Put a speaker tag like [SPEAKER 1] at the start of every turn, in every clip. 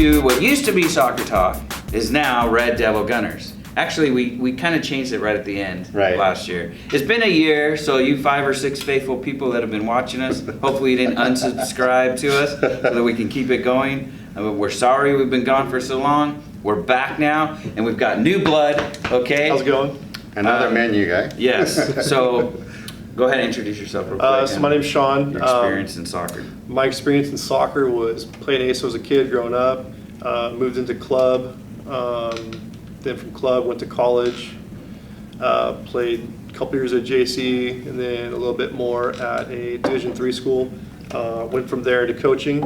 [SPEAKER 1] to what used to be Soccer Talk is now Red Devil Gunners. Actually, we kind of changed it right at the end last year. It's been a year, so you 5 or 6 faithful people that have been watching us, hopefully you didn't unsubscribe to us so that we can keep it going. We're sorry we've been gone for so long. We're back now, and we've got new blood, okay?
[SPEAKER 2] How's it going?
[SPEAKER 3] Another menu guy.
[SPEAKER 1] Yes, so go ahead and introduce yourself real quick.
[SPEAKER 2] So my name's Sean.
[SPEAKER 1] Your experience in soccer.
[SPEAKER 2] My experience in soccer was playing ASO as a kid growing up, moved into club, then from club went to college, played a couple years at JC, and then a little bit more at a Division III school. Went from there to coaching,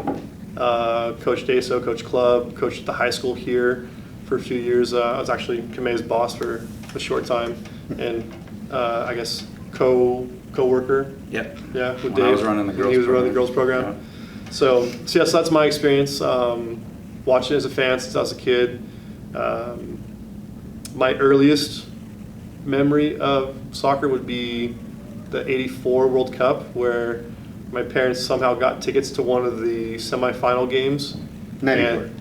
[SPEAKER 2] coached ASO, coached club, coached at the high school here for a few years. I was actually Kame's boss for a short time, and I guess co-worker.
[SPEAKER 1] Yep.
[SPEAKER 2] Yeah, with
[SPEAKER 1] When
[SPEAKER 2] Dave.
[SPEAKER 1] I was running the girls
[SPEAKER 2] He was running the
[SPEAKER 1] program.
[SPEAKER 2] girls program.
[SPEAKER 1] Yeah.
[SPEAKER 2] So that's my experience. Watching as a fan since I was a kid. My earliest memory of soccer would be the '84 World Cup, where my parents somehow got tickets to one of the semifinal games.
[SPEAKER 3] 94.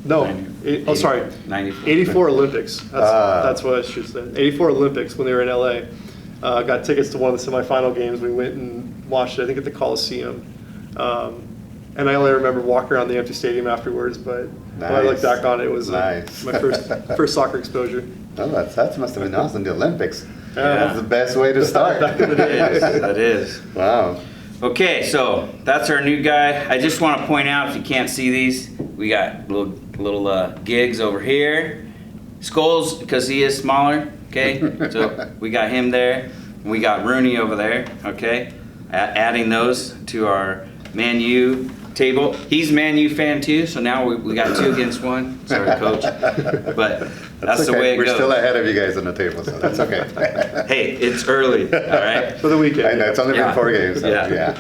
[SPEAKER 2] No,
[SPEAKER 1] 90.
[SPEAKER 2] sorry,
[SPEAKER 1] 94.
[SPEAKER 2] 84 Olympics. That's what I should say. 84 Olympics when they were in LA. Got tickets to one of the semifinal games. We went and watched it, I think at the Coliseum. And I only remember walking around the empty stadium afterwards, but when I look back on it, it was my first soccer exposure.
[SPEAKER 3] Oh, that must have been awesome, the Olympics.
[SPEAKER 2] Yeah.
[SPEAKER 3] That's the best way to start.
[SPEAKER 1] That is.
[SPEAKER 3] Wow.
[SPEAKER 1] Okay, so that's our new guy. I just want to point out, if you can't see these, we got little gigs over here. Skulls, because he is smaller, okay? So we got him there. We got Rooney over there, okay? Adding those to our Man U table. He's a Man U fan too, so now we got 2 against 1. Sorry, coach. But that's
[SPEAKER 3] okay.
[SPEAKER 1] the way it
[SPEAKER 3] We're
[SPEAKER 1] goes.
[SPEAKER 3] still ahead of you guys on the table, so that's okay.
[SPEAKER 1] Hey, it's early, all right?
[SPEAKER 2] For the weekend.
[SPEAKER 3] I know, it's only been 4 games. So,
[SPEAKER 1] Yeah.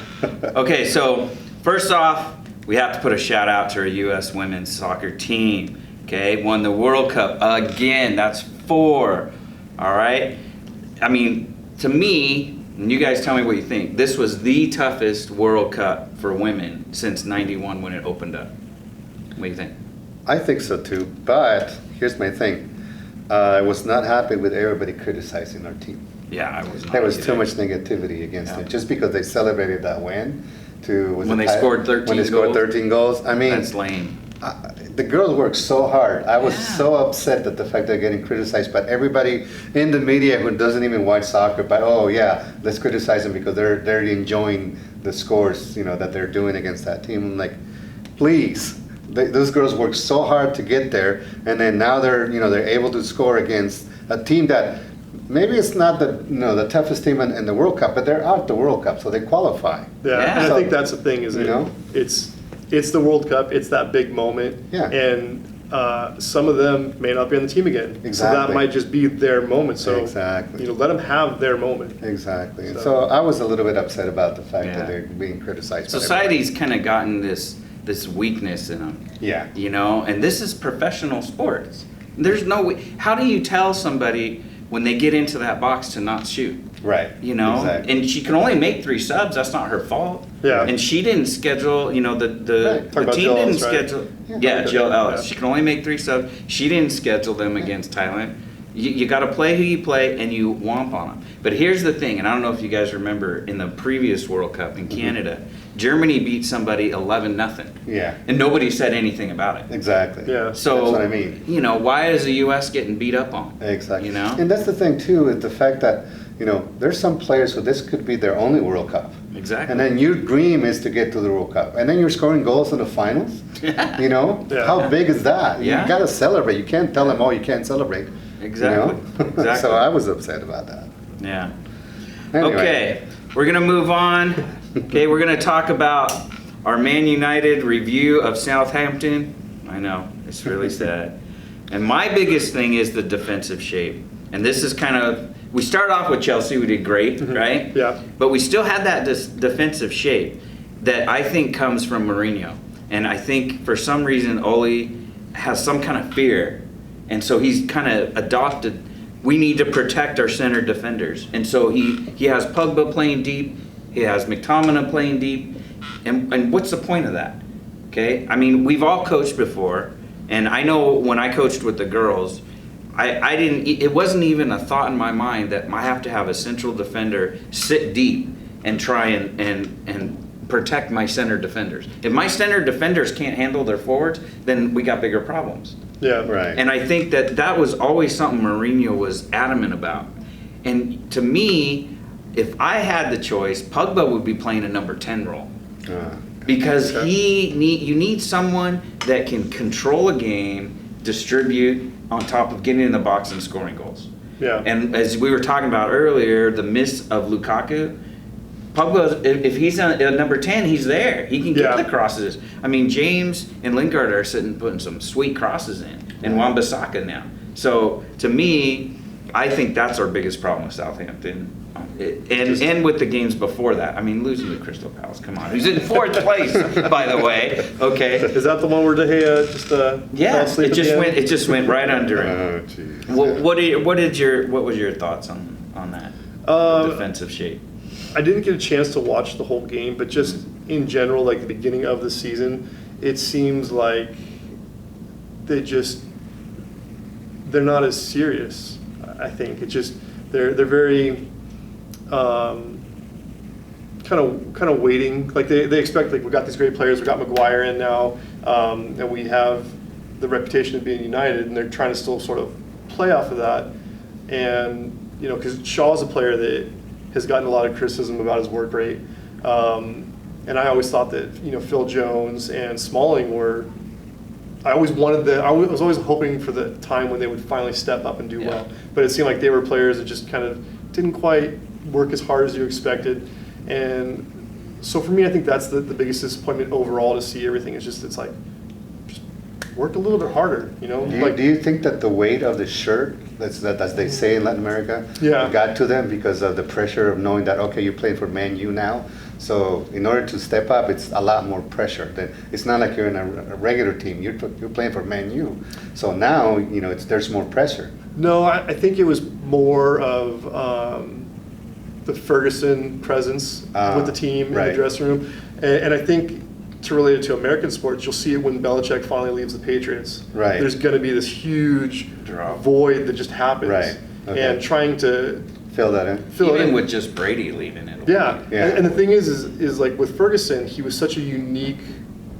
[SPEAKER 1] Okay, so first off, we have to put a shout out to our U.S. women's soccer team. Okay, won the World Cup again. That's 4. All right. I mean, to me, and you guys tell me what you think. This was the toughest World Cup for women since '91 when it opened up. What do you think?
[SPEAKER 3] I think so too, but here's my thing. I was not happy with everybody criticizing our team.
[SPEAKER 1] Yeah, I was not.
[SPEAKER 3] There was
[SPEAKER 1] either.
[SPEAKER 3] too much negativity against it, just because they celebrated that win.
[SPEAKER 1] When they scored 13
[SPEAKER 3] When they scored 13 goals. I mean,
[SPEAKER 1] That's lame.
[SPEAKER 3] the girls worked so hard. I was so upset at the fact they're getting criticized, but everybody in the media who doesn't even watch soccer, but oh yeah, let's criticize them because they're enjoying the scores, that they're doing against that team. I'm like, please, those girls worked so hard to get there, and then now they're able to score against a team that maybe it's not the toughest team in the World Cup, but they're out the World Cup, so they qualify.
[SPEAKER 2] Yeah,
[SPEAKER 1] Yeah.
[SPEAKER 2] and
[SPEAKER 3] So,
[SPEAKER 2] I think that's the thing is it's the World Cup, it's that big moment,
[SPEAKER 3] Yeah.
[SPEAKER 2] and some of them may not be on the team again. So that
[SPEAKER 3] Exactly.
[SPEAKER 2] might just be their moment. So
[SPEAKER 3] Exactly.
[SPEAKER 2] let them have their moment.
[SPEAKER 3] Exactly. And
[SPEAKER 2] So-
[SPEAKER 3] so I was a little bit upset about the fact
[SPEAKER 1] Yeah.
[SPEAKER 3] that they're being criticized. by
[SPEAKER 1] Society's kind of gotten this weakness in them.
[SPEAKER 3] everybody.
[SPEAKER 1] And this is professional sports. There's no way. How do you tell somebody when they get into that box to not shoot?
[SPEAKER 3] Yeah. Right. Exactly.
[SPEAKER 1] And she can only make 3 subs. That's not her fault.
[SPEAKER 2] Yeah.
[SPEAKER 1] And she didn't schedule. The
[SPEAKER 3] Right.
[SPEAKER 1] the
[SPEAKER 2] Talk about
[SPEAKER 1] team
[SPEAKER 2] Jill
[SPEAKER 1] didn't
[SPEAKER 2] Ellis, right?
[SPEAKER 1] schedule.
[SPEAKER 3] Yeah.
[SPEAKER 1] Yeah, Jill Ellis.
[SPEAKER 2] Yeah.
[SPEAKER 1] She can only make 3 subs. She didn't schedule them against Thailand. You got to play who you play, and you womp on them. But here's the thing, and I don't know if you guys remember in the previous World Cup in Canada, Germany beat somebody 11-0.
[SPEAKER 3] Yeah.
[SPEAKER 1] And nobody said anything about it.
[SPEAKER 3] Exactly.
[SPEAKER 2] Yeah.
[SPEAKER 1] So
[SPEAKER 3] That's what I mean.
[SPEAKER 1] why is the U.S. getting beat up on?
[SPEAKER 3] Exactly.
[SPEAKER 1] You know?
[SPEAKER 3] And that's the thing too, is the fact that there's some players who this could be their only World Cup.
[SPEAKER 1] Exactly.
[SPEAKER 3] And then your dream is to get to the World Cup, and then you're scoring goals in the finals.
[SPEAKER 2] Yeah.
[SPEAKER 3] How big is that?
[SPEAKER 1] Yeah.
[SPEAKER 3] You got to celebrate. You can't tell them, oh, you can't celebrate.
[SPEAKER 1] Exactly. Exactly.
[SPEAKER 3] So I was upset about that.
[SPEAKER 1] Yeah.
[SPEAKER 3] Anyway.
[SPEAKER 1] Okay, we're gonna move on. Okay, we're gonna talk about our Man United review of Southampton. I know, it's really sad. And my biggest thing is the defensive shape. And this is we started off with Chelsea, we did great, right?
[SPEAKER 2] Yeah.
[SPEAKER 1] But we still had that defensive shape that I think comes from Mourinho. And I think for some reason Ole has some kind of fear. And so he's kind of adopted, we need to protect our center defenders. And so he has Pogba playing deep, he has McTominay playing deep. And what's the point of that? Okay, I mean, we've all coached before, and I know when I coached with the girls, I didn't. It wasn't even a thought in my mind that I have to have a central defender sit deep and try and protect my center defenders. If my center defenders can't handle their forwards, then we got bigger problems.
[SPEAKER 2] Yeah.
[SPEAKER 3] Right.
[SPEAKER 1] And I think that was always something Mourinho was adamant about. And to me, if I had the choice, Pogba would be playing a number 10 role. Because
[SPEAKER 2] Okay.
[SPEAKER 1] you need someone that can control a game, distribute, on top of getting in the box and scoring goals.
[SPEAKER 2] Yeah.
[SPEAKER 1] And as we were talking about earlier, the miss of Lukaku, Pogba, if he's a number 10, he's there. He can get
[SPEAKER 2] Yeah.
[SPEAKER 1] the crosses. I mean, James and Lingard are sitting putting some sweet crosses in, and Wan-Bissaka now. So to me, I think that's our biggest problem with Southampton. And with the games before that. I mean, losing to Crystal Palace, come on. Who's in 4th place, by the way. Okay.
[SPEAKER 2] Is that the one where De Gea just fell
[SPEAKER 1] Yeah,
[SPEAKER 2] asleep at the end?
[SPEAKER 1] it just went right under it.
[SPEAKER 3] Oh, jeez.
[SPEAKER 1] What was your thoughts on that defensive shape?
[SPEAKER 2] I didn't get a chance to watch the whole game, but just in general, like the beginning of the season, it seems like they're not as serious. I think it's just they're very kind of waiting. Like they expect, like, we got these great players, we got Maguire in now, and we have the reputation of being united, and they're trying to still sort of play off of that. And because Shaw's a player that has gotten a lot of criticism about his work rate, and I always thought that Phil Jones and Smalling were. I was always hoping for the time when they would finally step up and do well. But it seemed like they were players that just kind of didn't quite work as hard as you expected. And so for me, I think that's the biggest disappointment overall, to see everything. It's like, just work a little bit harder,
[SPEAKER 3] Do you think that the weight of the shirt, as they say in Latin America,
[SPEAKER 2] Yeah.
[SPEAKER 3] got to them because of the pressure of knowing that, okay, you're playing for Man U now, so in order to step up, it's a lot more pressure. It's not like you're in a regular team. You're playing for Man U, so now there's more pressure.
[SPEAKER 2] No, I think it was more of the Ferguson presence with the team in
[SPEAKER 3] right.
[SPEAKER 2] the dressing room. And I think, to relate it to American sports, you'll see it when Belichick finally leaves the Patriots.
[SPEAKER 3] Right.
[SPEAKER 2] There's going to be this huge
[SPEAKER 1] Drop.
[SPEAKER 2] void that just happens.
[SPEAKER 3] Right. Okay.
[SPEAKER 2] And trying to
[SPEAKER 3] Fill that in.
[SPEAKER 2] fill it
[SPEAKER 1] Even
[SPEAKER 2] in.
[SPEAKER 1] with just Brady leaving it.
[SPEAKER 2] Yeah.
[SPEAKER 3] Yeah.
[SPEAKER 2] And the thing is like with Ferguson, he was such a unique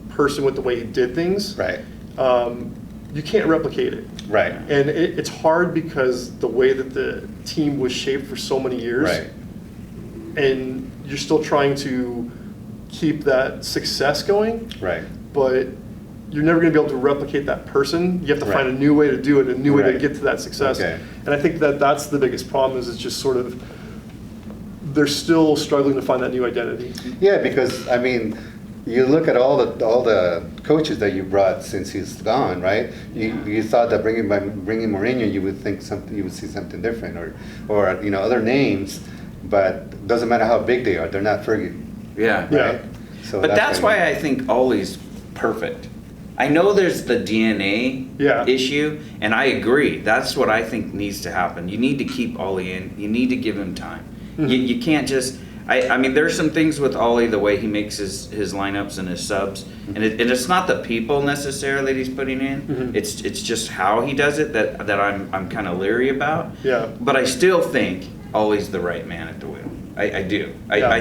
[SPEAKER 2] person with the way he did things.
[SPEAKER 3] Right.
[SPEAKER 2] You can't replicate it.
[SPEAKER 3] Right.
[SPEAKER 2] And it's hard because the way that the team was shaped for so many years.
[SPEAKER 3] Right.
[SPEAKER 2] And you're still trying to keep that success going,
[SPEAKER 3] Right.
[SPEAKER 2] but you're never going to be able to replicate that person. You have to
[SPEAKER 3] Right.
[SPEAKER 2] find a new way to do it, a new way to
[SPEAKER 3] Right.
[SPEAKER 2] get to that success.
[SPEAKER 3] Okay.
[SPEAKER 2] And I think that's the biggest problem, is it's just sort of, they're still struggling to find that new identity.
[SPEAKER 3] Yeah, because I mean, you look at all the coaches that you brought since he's gone, right? You thought that bringing Mourinho, you would see something different, or other names, but it doesn't matter how big they are, they're not Fergie,
[SPEAKER 1] Yeah.
[SPEAKER 2] Yeah.
[SPEAKER 3] right? So
[SPEAKER 1] But that's why I think Ole's perfect. I know there's the DNA
[SPEAKER 2] Yeah.
[SPEAKER 1] issue, and I agree. That's what I think needs to happen. You need to keep Ole in. You need to give him time. You can't just. I mean, there's some things with Ole, the way he makes his lineups and his subs, and it's not the people necessarily that he's putting in. It's just how he does it that I'm kind of leery about.
[SPEAKER 2] Yeah.
[SPEAKER 1] But I still think Ole's the right man at the wheel. I do.
[SPEAKER 2] Yeah.
[SPEAKER 1] I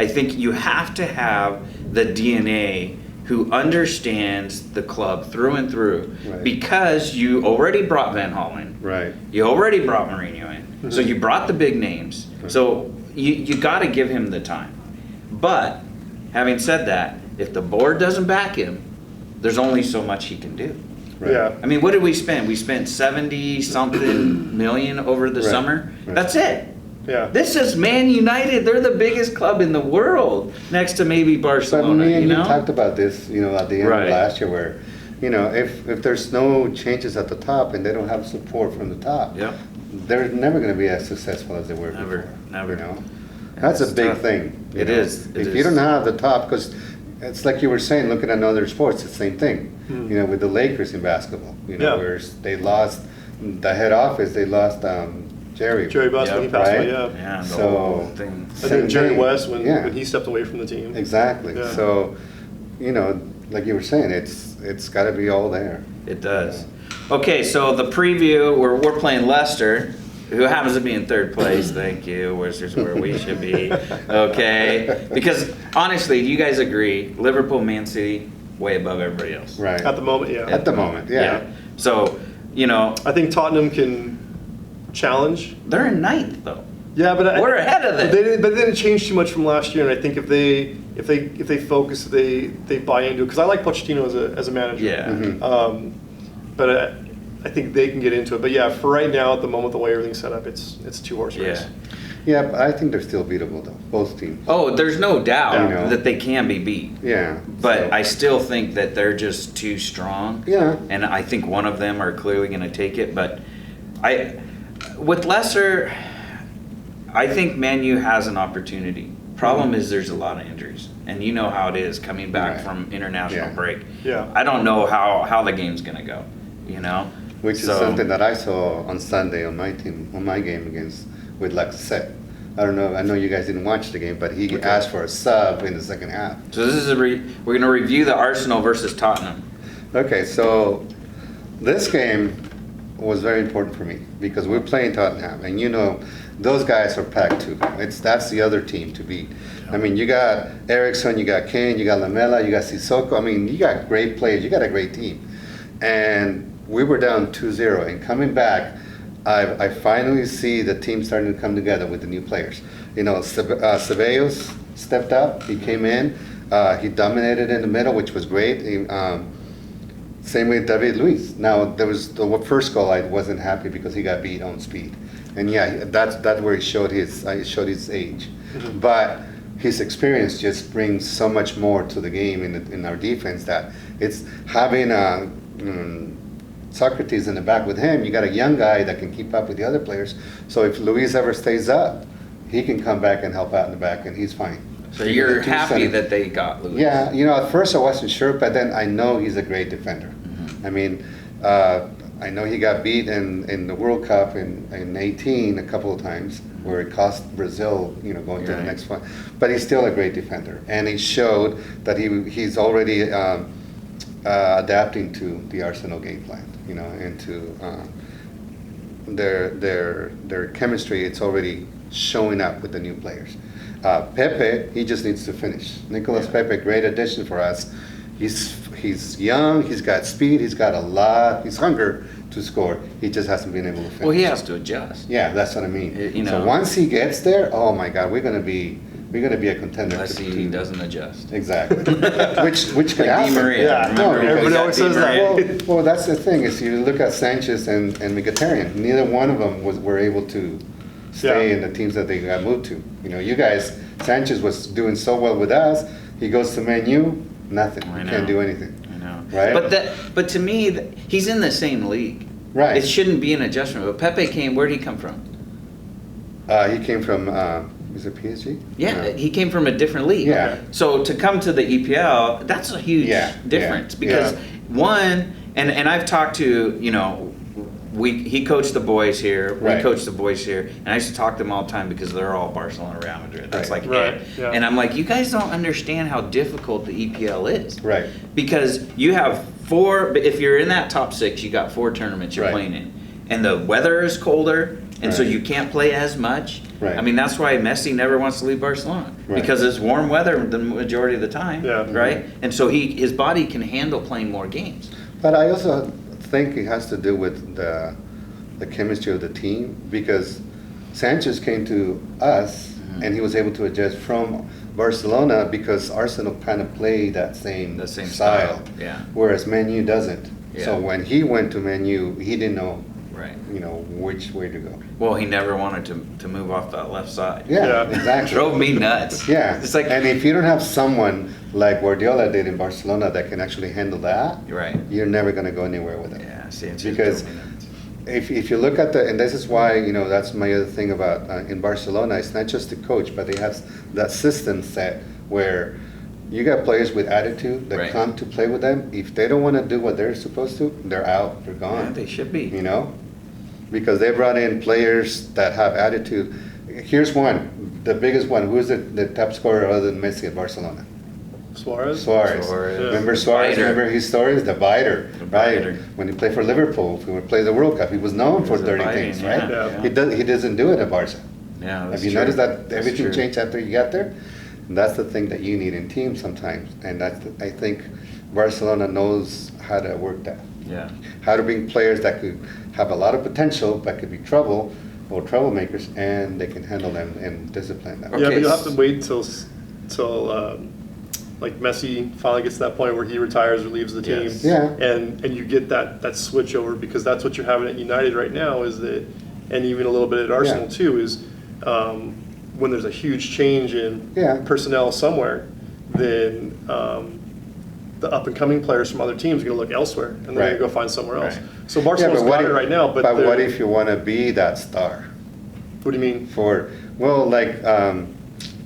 [SPEAKER 1] think you have to have the DNA who understands the club through and through,
[SPEAKER 3] Right.
[SPEAKER 1] because you already brought Van Halen.
[SPEAKER 3] Right.
[SPEAKER 1] You already brought Mourinho in. So you brought the big names. So you got to give him the time. But having said that, if the board doesn't back him, there's only so much he can do.
[SPEAKER 3] Right.
[SPEAKER 2] Yeah.
[SPEAKER 1] I mean, what did we spend? We spent 70-something million over the
[SPEAKER 3] Right.
[SPEAKER 1] summer.
[SPEAKER 3] Right.
[SPEAKER 1] That's it.
[SPEAKER 2] Yeah.
[SPEAKER 1] This is Man United. They're the biggest club in the world, next to maybe
[SPEAKER 3] But
[SPEAKER 1] Barcelona.
[SPEAKER 3] me and you
[SPEAKER 1] know?
[SPEAKER 3] talked about this, at the end
[SPEAKER 1] Right.
[SPEAKER 3] of last year, where, if there's no changes at the top and they don't have support from the top,
[SPEAKER 1] Yep.
[SPEAKER 3] they're never going to be as successful as they were
[SPEAKER 1] Never,
[SPEAKER 3] before.
[SPEAKER 1] never.
[SPEAKER 3] That's a
[SPEAKER 1] It's
[SPEAKER 3] big
[SPEAKER 1] tough.
[SPEAKER 3] thing.
[SPEAKER 1] It is, it
[SPEAKER 3] If you
[SPEAKER 1] is.
[SPEAKER 3] don't have the top, because it's like you were saying, looking at other sports, it's the same thing. With the Lakers in basketball,
[SPEAKER 2] Yeah.
[SPEAKER 3] where they lost the head office, they lost Jerry.
[SPEAKER 2] Jerry Buss, when he passed
[SPEAKER 3] Right?
[SPEAKER 2] away, yeah.
[SPEAKER 1] Yeah, the
[SPEAKER 3] So-
[SPEAKER 1] whole thing.
[SPEAKER 2] And then
[SPEAKER 3] Same
[SPEAKER 2] Jerry
[SPEAKER 3] thing.
[SPEAKER 2] West when
[SPEAKER 3] Yeah.
[SPEAKER 2] he stepped away from the team.
[SPEAKER 3] Exactly.
[SPEAKER 2] Yeah.
[SPEAKER 3] So, like you were saying, it's got to be all there.
[SPEAKER 1] It does. Okay, so the preview, we're playing Leicester, who happens to be in third place. Thank you. Which is where we should be. Okay, because honestly, do you guys agree? Liverpool, Man City, way above everybody else.
[SPEAKER 3] Right.
[SPEAKER 2] At the moment, yeah.
[SPEAKER 3] At the moment, yeah.
[SPEAKER 1] So, you know,
[SPEAKER 2] I think Tottenham can challenge.
[SPEAKER 1] they're in ninth though.
[SPEAKER 2] Yeah, but
[SPEAKER 1] We're ahead of them.
[SPEAKER 2] But they didn't change too much from last year, and I think if they focus, they buy into it. Because I like Pochettino as a manager.
[SPEAKER 1] Yeah.
[SPEAKER 3] Mhm.
[SPEAKER 2] But I think they can get into it. But yeah, for right now, at the moment, the way everything's set up, it's two-horse race.
[SPEAKER 1] Yeah.
[SPEAKER 3] Yeah, but I think they're still beatable though, both teams.
[SPEAKER 1] Oh, there's no doubt
[SPEAKER 3] You know.
[SPEAKER 1] that they can be beat.
[SPEAKER 3] Yeah.
[SPEAKER 1] But
[SPEAKER 3] so-
[SPEAKER 1] I still think that they're just too strong.
[SPEAKER 3] Yeah.
[SPEAKER 1] And I think one of them are clearly going to take it. But with Leicester, I think Man U has an opportunity. Problem is there's a lot of injuries. And you know how it is coming back
[SPEAKER 3] Right.
[SPEAKER 1] from international
[SPEAKER 3] Yeah.
[SPEAKER 1] break.
[SPEAKER 2] Yeah.
[SPEAKER 1] I don't know how the game's going to go, you know?
[SPEAKER 3] Which is
[SPEAKER 1] So-
[SPEAKER 3] something that I saw on Sunday on my team, on my game against with Lacazette. I don't know. I know you guys didn't watch the game, but he asked for a sub in the second half.
[SPEAKER 1] So this is we're going to review the Arsenal versus Tottenham.
[SPEAKER 3] Okay, so this game was very important for me because we're playing Tottenham, and you know those guys are packed too. That's the other team to beat. I mean, you got Ericsson, you got Kane, you got Lamela, you got Sissoko. I mean, you got great players. You got a great team, and we were down 2-0, and coming back, I finally see the team starting to come together with the new players. You know, Ceballos stepped up. He came in. He dominated in the middle, which was great. Same with David Luiz. Now, there was the first goal. I wasn't happy because he got beat on speed, and yeah, that's where he showed his age.
[SPEAKER 2] Mm-hmm.
[SPEAKER 3] But his experience just brings so much more to the game in our defense that it's having Socrates in the back with him. You got a young guy that can keep up with the other players. So if Luis ever stays up, he can come back and help out in the back, and he's fine.
[SPEAKER 1] So you're
[SPEAKER 3] The two
[SPEAKER 1] happy
[SPEAKER 3] center-
[SPEAKER 1] that they got Lewis?
[SPEAKER 3] Yeah, you know, at first I wasn't sure, but then I know he's a great defender.
[SPEAKER 1] Mm-hmm.
[SPEAKER 3] I mean, I know he got beat in the World Cup in 18 a couple of times, where it cost Brazil, you know, going to the
[SPEAKER 1] Right.
[SPEAKER 3] next one. But he's still a great defender, and he showed that he's already adapting to the Arsenal game plan, you know, and to their chemistry. It's already showing up with the new players. Pepe, he just needs to finish. Nicolas
[SPEAKER 1] Yeah.
[SPEAKER 3] Pepe, great addition for us. He's young, he's got speed, he's hunger to score. He just hasn't been able to finish.
[SPEAKER 1] Well, he has to adjust.
[SPEAKER 3] Yeah, that's what I mean.
[SPEAKER 1] You know.
[SPEAKER 3] So once he gets there, oh my God, we're gonna be a contender.
[SPEAKER 1] Unless he doesn't adjust.
[SPEAKER 3] Exactly. which could
[SPEAKER 1] Like Di
[SPEAKER 3] happen.
[SPEAKER 1] Maria.
[SPEAKER 2] Yeah,
[SPEAKER 1] Remember when
[SPEAKER 2] everybody
[SPEAKER 1] we got
[SPEAKER 2] always
[SPEAKER 1] Di
[SPEAKER 2] says that.
[SPEAKER 1] Maria?
[SPEAKER 3] Well, that's the thing is you look at Sanchez and Mkhitaryan. Neither one of them were able to stay
[SPEAKER 2] Yeah.
[SPEAKER 3] in the teams that they got moved to. You know, you guys, Sanchez was doing so well with us. He goes to Man U, nothing.
[SPEAKER 1] I
[SPEAKER 3] He
[SPEAKER 1] know.
[SPEAKER 3] can't do anything.
[SPEAKER 1] I know.
[SPEAKER 3] Right?
[SPEAKER 1] But to me, he's in the same league.
[SPEAKER 3] Right.
[SPEAKER 1] It shouldn't be an adjustment. But Pepe came. Where did he come from?
[SPEAKER 3] He came from is it PSG?
[SPEAKER 1] Yeah,
[SPEAKER 3] No.
[SPEAKER 1] he came from a different league.
[SPEAKER 3] Yeah.
[SPEAKER 1] So to come to the EPL, that's a huge
[SPEAKER 3] Yeah,
[SPEAKER 1] difference
[SPEAKER 3] yeah,
[SPEAKER 1] because
[SPEAKER 3] yeah.
[SPEAKER 1] one, and I've talked to, you know, he coached the boys here, we
[SPEAKER 3] Right.
[SPEAKER 1] coached the boys here, and I used to talk to them all the time because they're all Barcelona, Real Madrid. That's
[SPEAKER 3] Right.
[SPEAKER 1] like
[SPEAKER 2] Right,
[SPEAKER 1] it.
[SPEAKER 2] yeah.
[SPEAKER 1] And I'm like, you guys don't understand how difficult the EPL is.
[SPEAKER 3] Right.
[SPEAKER 1] Because you have if you're in that top six, you got 4 tournaments you're
[SPEAKER 3] Right.
[SPEAKER 1] playing in. And the weather is colder, and so
[SPEAKER 3] Right.
[SPEAKER 1] you can't play as much.
[SPEAKER 3] Right.
[SPEAKER 1] I mean, that's why Messi never wants to leave Barcelona.
[SPEAKER 3] Right.
[SPEAKER 1] Because it's warm weather the majority of the time,
[SPEAKER 2] Yeah.
[SPEAKER 1] right? And so his body can handle playing more games.
[SPEAKER 3] But I also think it has to do with the chemistry of the team because Sanchez came to us
[SPEAKER 1] Mm-hmm.
[SPEAKER 3] and he was able to adjust from Barcelona because Arsenal kind of play that same,
[SPEAKER 1] The same style, yeah.
[SPEAKER 3] whereas Man U doesn't.
[SPEAKER 1] Yeah.
[SPEAKER 3] So when he went to Man U, he didn't know,
[SPEAKER 1] Right.
[SPEAKER 3] you know, which way to go.
[SPEAKER 1] Well, he never wanted to move off that left side.
[SPEAKER 3] Yeah,
[SPEAKER 2] Yeah.
[SPEAKER 3] exactly.
[SPEAKER 1] Drove me nuts.
[SPEAKER 3] Yeah,
[SPEAKER 1] It's like,
[SPEAKER 3] and if you don't have someone like Guardiola did in Barcelona that can actually handle that,
[SPEAKER 1] right.
[SPEAKER 3] you're never going to go anywhere with it.
[SPEAKER 1] Yeah, Sanchez
[SPEAKER 3] Because
[SPEAKER 1] drove me nuts.
[SPEAKER 3] if you look at and this is why, you know, that's my other thing about in Barcelona, it's not just the coach, but they have that system set where you got players with attitude that
[SPEAKER 1] Right.
[SPEAKER 3] come to play with them. If they don't want to do what they're supposed to, they're out, they're
[SPEAKER 1] Yeah,
[SPEAKER 3] gone.
[SPEAKER 1] they should be.
[SPEAKER 3] You know? Because they brought in players that have attitude. Here's one, the biggest one. Who's the top scorer other than Messi at Barcelona?
[SPEAKER 2] Suarez?
[SPEAKER 3] Suarez.
[SPEAKER 1] Suarez.
[SPEAKER 3] Remember Suarez?
[SPEAKER 1] Biter.
[SPEAKER 3] Remember his stories? The biter,
[SPEAKER 1] The
[SPEAKER 3] right?
[SPEAKER 1] biter.
[SPEAKER 3] When he played for Liverpool, when he played the World Cup, he was known for
[SPEAKER 1] was a
[SPEAKER 3] dirty
[SPEAKER 1] biting,
[SPEAKER 3] things, right?
[SPEAKER 2] yeah.
[SPEAKER 3] He doesn't do it at Barca.
[SPEAKER 1] Yeah, that's
[SPEAKER 3] Have you
[SPEAKER 1] true.
[SPEAKER 3] noticed that
[SPEAKER 1] That's
[SPEAKER 3] everything
[SPEAKER 1] true.
[SPEAKER 3] changed after you got there? And that's the thing that you need in teams sometimes, and I think Barcelona knows how to work that.
[SPEAKER 1] Yeah.
[SPEAKER 3] How to bring players that could have a lot of potential, but could be trouble or troublemakers, and they can handle them and discipline them.
[SPEAKER 1] Okay.
[SPEAKER 2] Yeah, but you'll have to wait till like Messi finally gets to that point where he retires or leaves the team.
[SPEAKER 1] Yes.
[SPEAKER 3] Yeah.
[SPEAKER 2] And you get that switch over, because that's what you're having at United right now, is that, and even a little bit at Arsenal
[SPEAKER 3] Yeah.
[SPEAKER 2] too, is when there's a huge change in
[SPEAKER 3] Yeah.
[SPEAKER 2] personnel somewhere, then the up and coming players from other teams are going to look elsewhere, and they're
[SPEAKER 3] Right.
[SPEAKER 2] going to go find somewhere else.
[SPEAKER 1] Right.
[SPEAKER 2] So Barcelona's got it right now, but
[SPEAKER 3] what
[SPEAKER 2] they're-
[SPEAKER 3] if you want to be that star?
[SPEAKER 2] what do you mean?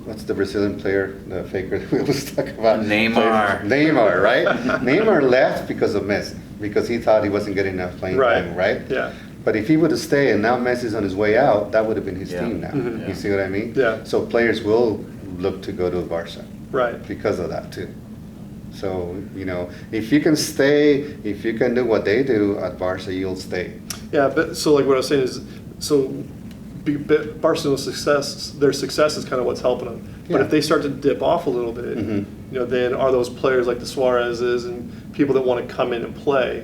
[SPEAKER 3] What's the Brazilian player, the faker that we always talk about?
[SPEAKER 1] Neymar.
[SPEAKER 3] Neymar, right? Neymar left because of Messi, because he thought he wasn't getting enough playing
[SPEAKER 2] Right.
[SPEAKER 3] time, right?
[SPEAKER 2] Yeah.
[SPEAKER 3] But if he would have stayed and now Messi's on his way out, that would have been his
[SPEAKER 1] Yeah.
[SPEAKER 3] team now.
[SPEAKER 2] Mhm.
[SPEAKER 3] You see what I mean?
[SPEAKER 2] Yeah.
[SPEAKER 3] So players will look to go to Barca
[SPEAKER 2] Right.
[SPEAKER 3] because of that too. So, if you can stay, if you can do what they do at Barca, you'll stay.
[SPEAKER 2] Yeah, but so like what I was saying is, so Barcelona's success, their success is kind of what's helping them. But
[SPEAKER 3] Yeah.
[SPEAKER 2] if they start to dip off a little bit,
[SPEAKER 3] Mhm.
[SPEAKER 2] then are those players like the Suarez's and people that want to come in and play,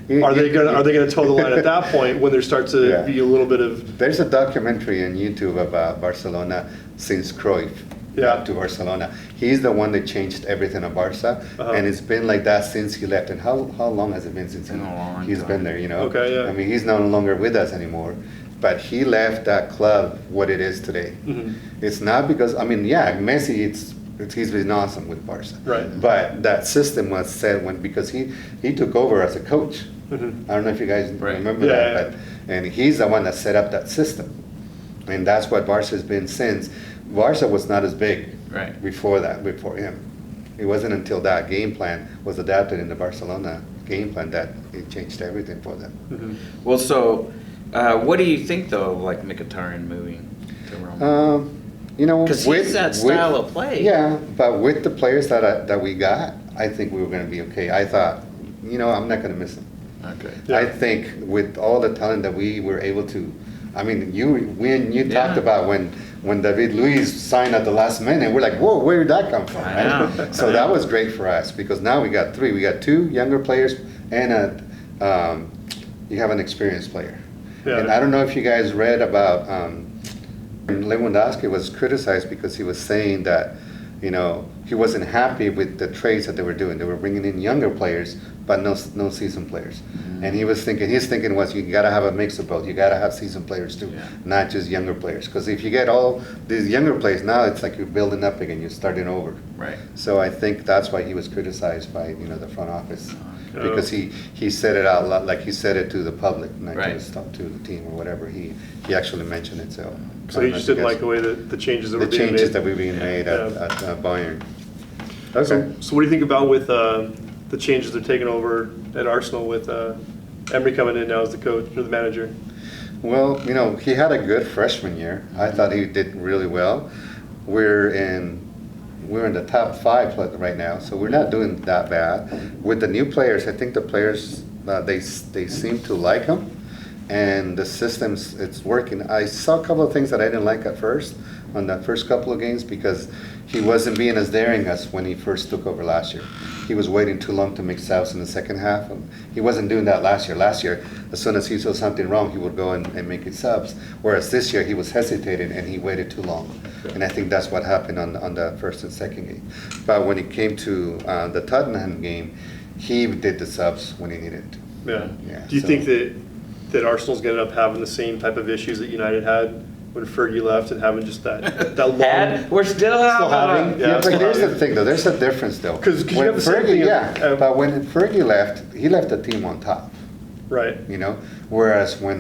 [SPEAKER 3] Yeah.
[SPEAKER 2] are they gonna toe the line at that point when there starts to
[SPEAKER 3] Yeah.
[SPEAKER 2] be a little bit of
[SPEAKER 3] There's a documentary on YouTube about Barcelona since Cruyff
[SPEAKER 2] Yeah.
[SPEAKER 3] got to Barcelona. He's the one that changed everything at Barca,
[SPEAKER 2] Uh-huh.
[SPEAKER 3] and it's been like that since he left. And how long has it been since
[SPEAKER 1] Been a long
[SPEAKER 3] he's
[SPEAKER 1] time.
[SPEAKER 3] been there?
[SPEAKER 2] Okay, yeah.
[SPEAKER 3] I mean, he's no longer with us anymore, but he left that club what it is today.
[SPEAKER 2] Mhm.
[SPEAKER 3] It's not because Messi. He's been awesome with Barca,
[SPEAKER 2] Right.
[SPEAKER 3] But that system was set because he took over as a coach.
[SPEAKER 2] Mhm.
[SPEAKER 3] I don't know if you guys
[SPEAKER 1] Right.
[SPEAKER 3] remember
[SPEAKER 2] Yeah,
[SPEAKER 3] that,
[SPEAKER 2] yeah.
[SPEAKER 3] but and he's the one that set up that system, and that's what Barca's been since. Barca was not as big
[SPEAKER 1] Right.
[SPEAKER 3] before him. It wasn't until that game plan was adapted in the Barcelona game plan that it changed everything for them.
[SPEAKER 2] Mhm.
[SPEAKER 1] Well, so what do you think though, of like Mkhitaryan moving to Roma? Because he's that style of play.
[SPEAKER 3] Yeah, but with the players that we got, I think we were going to be okay. I thought, I'm not going to miss him.
[SPEAKER 1] Okay.
[SPEAKER 2] Yeah.
[SPEAKER 3] I think with all the talent that we were able to, I mean, when you
[SPEAKER 1] Yeah.
[SPEAKER 3] talked about when David Luiz signed at the last minute, we're like, whoa, where did that come from?
[SPEAKER 1] I know.
[SPEAKER 3] Right? So that was great for us because now we got three. We got two younger players and you have an experienced player.
[SPEAKER 2] Yeah.
[SPEAKER 3] And I don't know if you guys read about Lewandowski was criticized because he was saying that, he wasn't happy with the trades that they were doing. They were bringing in younger players, but no seasoned players.
[SPEAKER 1] Mm-hmm.
[SPEAKER 3] And his thinking was, you got to have a mix of both. You got to have seasoned players too,
[SPEAKER 1] Yeah.
[SPEAKER 3] not just younger players. Because if you get all these younger players, now it's like you're building up again, you're starting over.
[SPEAKER 1] Right.
[SPEAKER 3] So I think that's why he was criticized by, the front office.
[SPEAKER 2] Oh.
[SPEAKER 3] Because he said it out loud, like he said it to the public, not
[SPEAKER 1] Right.
[SPEAKER 3] just to the team or whatever. He actually mentioned it, so.
[SPEAKER 2] So he just didn't like the way that the changes that
[SPEAKER 3] The
[SPEAKER 2] were being
[SPEAKER 3] changes
[SPEAKER 2] made.
[SPEAKER 3] that were being made
[SPEAKER 2] Yeah.
[SPEAKER 3] at Bayern.
[SPEAKER 2] So,
[SPEAKER 3] Okay.
[SPEAKER 2] so what do you think about with the changes they're taking over at Arsenal with Emery coming in now as the coach or the manager?
[SPEAKER 3] Well, he had a good freshman year. I thought he did really well. We're in the top 5 right now, so we're not doing that bad. With the new players, I think the players they seem to like him, and the systems it's working. I saw a couple of things that I didn't like at first on the first couple of games because he wasn't being as daring as when he first took over last year. He was waiting too long to make subs in the second half. He wasn't doing that last year. Last year, as soon as he saw something wrong, he would go and make his subs. Whereas this year, he was hesitating and he waited too long. And I think that's what happened on the first and second game. But when it came to the Tottenham game, he did the subs when he needed to.
[SPEAKER 2] Yeah.
[SPEAKER 3] Yeah,
[SPEAKER 2] Do you
[SPEAKER 3] so-
[SPEAKER 2] think that Arsenal's going to end up having the same type of issues that United had when Fergie left and having just that long?
[SPEAKER 1] We're still having.
[SPEAKER 2] Yeah,
[SPEAKER 3] Yeah,
[SPEAKER 2] it's
[SPEAKER 3] but here's
[SPEAKER 2] still
[SPEAKER 3] the thing, though. There's a difference, though.
[SPEAKER 2] 'Cause you
[SPEAKER 3] When
[SPEAKER 2] have the same
[SPEAKER 3] Fergie,
[SPEAKER 2] thing,
[SPEAKER 3] but when Fergie left, he left the team on top.
[SPEAKER 2] Right.
[SPEAKER 3] Whereas when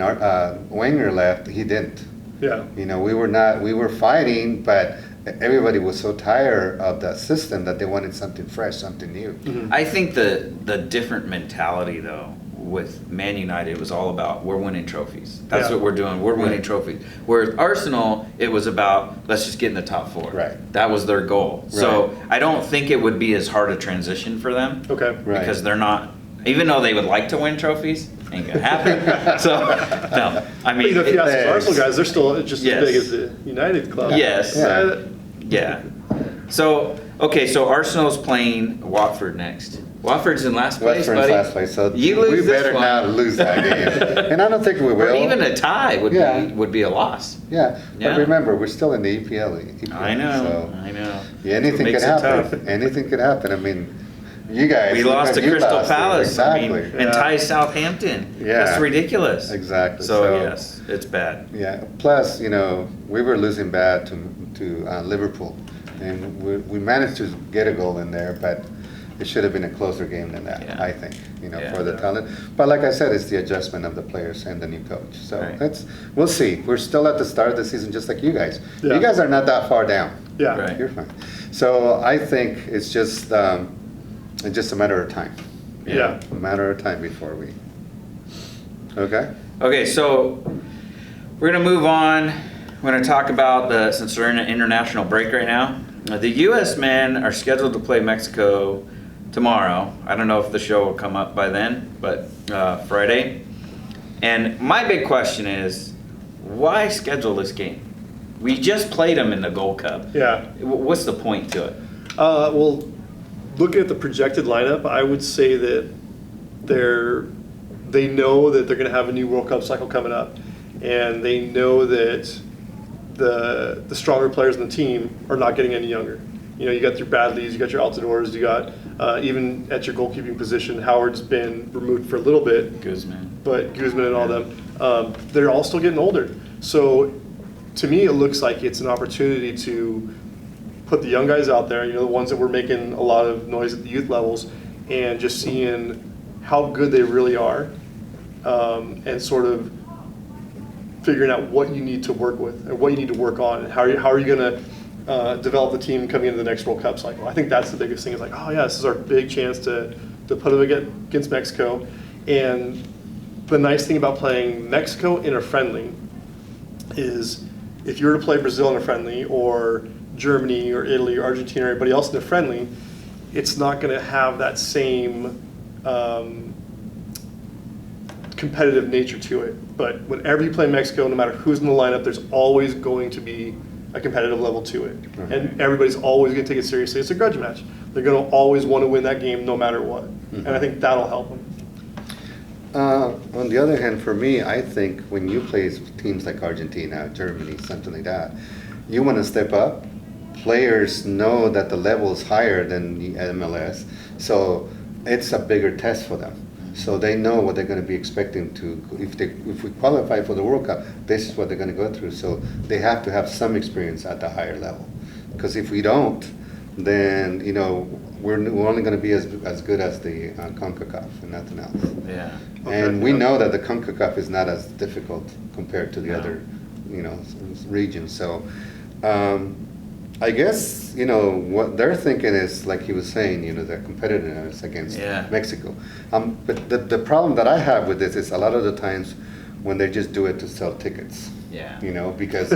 [SPEAKER 3] Wenger left, he didn't.
[SPEAKER 2] Yeah.
[SPEAKER 3] We were fighting, but everybody was so tired of that system that they wanted something fresh, something new.
[SPEAKER 2] Mhm.
[SPEAKER 1] I think the different mentality though with Man United, it was all about we're winning trophies. That's
[SPEAKER 2] Yeah.
[SPEAKER 1] what we're doing. We're winning
[SPEAKER 3] Right.
[SPEAKER 1] trophies. Whereas Arsenal, it was about let's just get in the top four.
[SPEAKER 3] Right.
[SPEAKER 1] That was their goal. So I don't think it would be as hard a transition for them
[SPEAKER 2] Okay.
[SPEAKER 3] Right.
[SPEAKER 1] because they're not. Even though they would like to win trophies, ain't gonna happen. So no, I
[SPEAKER 2] But,
[SPEAKER 1] mean,
[SPEAKER 2] you know, if you ask
[SPEAKER 3] Yes.
[SPEAKER 2] the Arsenal guys, they're still just
[SPEAKER 1] Yes.
[SPEAKER 2] as big as the United club.
[SPEAKER 1] Yes.
[SPEAKER 3] Yeah.
[SPEAKER 1] yeah. So okay, so Arsenal's playing Watford next. Watford's in last place,
[SPEAKER 3] Watford's
[SPEAKER 1] buddy.
[SPEAKER 3] last place, so
[SPEAKER 1] You lose
[SPEAKER 3] we
[SPEAKER 1] this
[SPEAKER 3] better
[SPEAKER 1] one.
[SPEAKER 3] not lose that game. And I don't think we
[SPEAKER 1] Or
[SPEAKER 3] will.
[SPEAKER 1] even a tie would
[SPEAKER 3] Yeah.
[SPEAKER 1] be a loss.
[SPEAKER 3] Yeah,
[SPEAKER 1] Yeah.
[SPEAKER 3] but remember, we're still in the EPL.
[SPEAKER 1] I know.
[SPEAKER 3] So
[SPEAKER 1] I know.
[SPEAKER 3] yeah, anything
[SPEAKER 1] Makes
[SPEAKER 3] could
[SPEAKER 1] it
[SPEAKER 3] happen.
[SPEAKER 1] tough.
[SPEAKER 3] Anything could happen. I mean, you guys.
[SPEAKER 1] We lost to
[SPEAKER 3] you
[SPEAKER 1] Crystal
[SPEAKER 3] lost it.
[SPEAKER 1] Palace. I mean,
[SPEAKER 3] Exactly.
[SPEAKER 1] and
[SPEAKER 2] Yeah.
[SPEAKER 1] tie Southampton.
[SPEAKER 3] Yeah.
[SPEAKER 1] That's ridiculous.
[SPEAKER 3] Exactly.
[SPEAKER 1] So yes, it's bad.
[SPEAKER 3] Yeah. Plus, you know, we were losing bad to Liverpool, and we managed to get a goal in there, but it should have been a closer game than that.
[SPEAKER 1] Yeah.
[SPEAKER 3] I think, you know,
[SPEAKER 1] Yeah.
[SPEAKER 3] for the talent. But like I said, it's the adjustment of the players and the new coach. So
[SPEAKER 1] Right.
[SPEAKER 3] we'll see. We're still at the start of the season, just like you guys.
[SPEAKER 2] Yeah.
[SPEAKER 3] You guys are not that far down.
[SPEAKER 2] Yeah.
[SPEAKER 1] Right.
[SPEAKER 3] You're fine. So I think it's just a matter of time.
[SPEAKER 2] Yeah.
[SPEAKER 3] A matter of time before we. Okay.
[SPEAKER 1] Okay, so we're gonna move on. We're gonna talk about since we're in an international break right now. The U.S. men are scheduled to play Mexico tomorrow. I don't know if the show will come up by then, but Friday. And my big question is, why schedule this game? We just played them in the Gold Cup.
[SPEAKER 2] Yeah.
[SPEAKER 1] What's the point to it?
[SPEAKER 2] Well, looking at the projected lineup, I would say that they know that they're going to have a new World Cup cycle coming up, and they know that the stronger players in the team are not getting any younger. You know, you got your Bradleys, you got your Altidores, you got even at your goalkeeping position, Howard's been removed for a little bit,
[SPEAKER 1] Guzman.
[SPEAKER 2] but Guzman and all them, they're all still getting older. So to me, it looks like it's an opportunity to put the young guys out there, you know, the ones that were making a lot of noise at the youth levels, and just seeing how good they really are, and sort of figuring out what you need to work with and what you need to work on, and how are you going to develop the team coming into the next World Cup cycle. I think that's the biggest thing. Is like, oh yeah, this is our big chance to put them against Mexico. And the nice thing about playing Mexico in a friendly is if you were to play Brazil in a friendly, or Germany or Italy or Argentina or anybody else in a friendly, it's not going to have that same competitive nature to it. But whenever you play Mexico, no matter who's in the lineup, there's always going to be a competitive level to it. And everybody's always going to take it seriously. It's a grudge match. They're going to always want to win that game no matter what. And I think that'll help them.
[SPEAKER 3] On the other hand, for me, I think when you play teams like Argentina, Germany, something like that, you want to step up. Players know that the level is higher than the MLS, so it's a bigger test for them. So they know what they're going to be expecting to. If we qualify for the World Cup, this is what they're going to go through. So they have to have some experience at the higher level. Because if we don't, then you know we're only going to be as good as the CONCACAF and nothing else.
[SPEAKER 1] Yeah.
[SPEAKER 3] And we know that the CONCACAF is not as difficult compared to the other, you know, regions. So I guess, you know, what they're thinking is, like he was saying, you know, the competitiveness against Mexico. But the problem that I have with this is a lot of the times when they just do it to sell tickets.
[SPEAKER 1] Yeah.
[SPEAKER 3] You know, because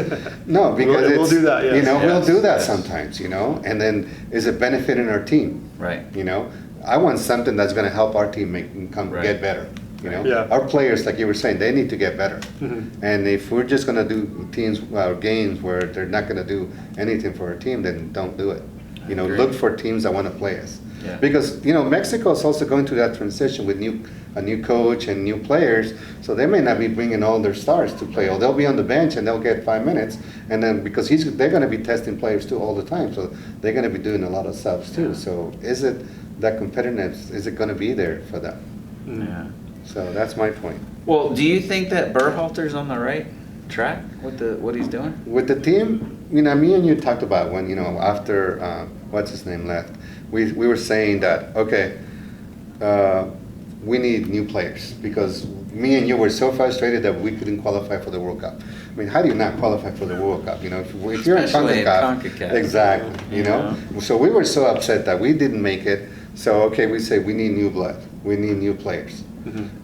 [SPEAKER 3] no, because
[SPEAKER 2] We'll
[SPEAKER 3] it's,
[SPEAKER 2] do that, yes.
[SPEAKER 3] you know, we'll
[SPEAKER 1] Yes,
[SPEAKER 3] do that
[SPEAKER 1] yes.
[SPEAKER 3] sometimes, you know, and then is it benefiting our team?
[SPEAKER 1] Right.
[SPEAKER 3] You know, I want something that's going to help our team
[SPEAKER 1] Right.
[SPEAKER 3] get better. You know,
[SPEAKER 2] Yeah.
[SPEAKER 3] our players, like you were saying, they need to get better. And if we're just going to do games where they're not going to do anything for our team, then don't do it. You know,
[SPEAKER 1] agree.
[SPEAKER 3] look for teams that want to play us.
[SPEAKER 1] Yeah.
[SPEAKER 3] Because you know, Mexico is also going through that transition with a new coach and new players, so they may not be bringing all their stars to play, or they'll be on the bench and they'll get 5 minutes, and then because they're going to be testing players too all the time, so they're going to be doing a lot of subs too. So is it that competitiveness? Is it going to be there for them?
[SPEAKER 1] Yeah.
[SPEAKER 3] So that's my point.
[SPEAKER 1] Well, do you think that Berhalter's on the right track with what he's doing?
[SPEAKER 3] With the team, you know, me and you talked about when, you know, after what's his name left, we were saying that, okay, we need new players, because me and you were so frustrated that we couldn't qualify for the World Cup. I mean, how do you not qualify for the World Cup? You know, if you're in
[SPEAKER 1] Especially in
[SPEAKER 3] CONCACAF,
[SPEAKER 1] CONCACAF.
[SPEAKER 3] exactly, you know. So we were so upset that we didn't make it. So okay, we say we need new blood, we need new players.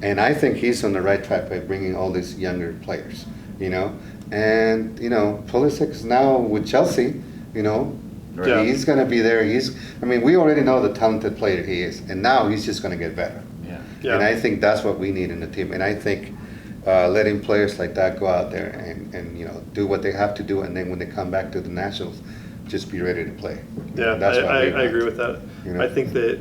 [SPEAKER 3] And I think he's on the right track by bringing all these younger players, you know. And, you know, Pulisic is now with Chelsea, you know.
[SPEAKER 2] Right.
[SPEAKER 3] He's going to be there. I mean, we already know the talented player he is. And now he's just going to get better.
[SPEAKER 2] Yeah.
[SPEAKER 3] And I think that's what we need in the team. And I think letting players like that go out there and you know, do what they have to do. And then when they come back to the Nationals, just be ready to play.
[SPEAKER 2] Yeah,
[SPEAKER 3] That's what
[SPEAKER 2] I
[SPEAKER 3] we want.
[SPEAKER 2] agree with that.
[SPEAKER 3] You know?
[SPEAKER 2] I think that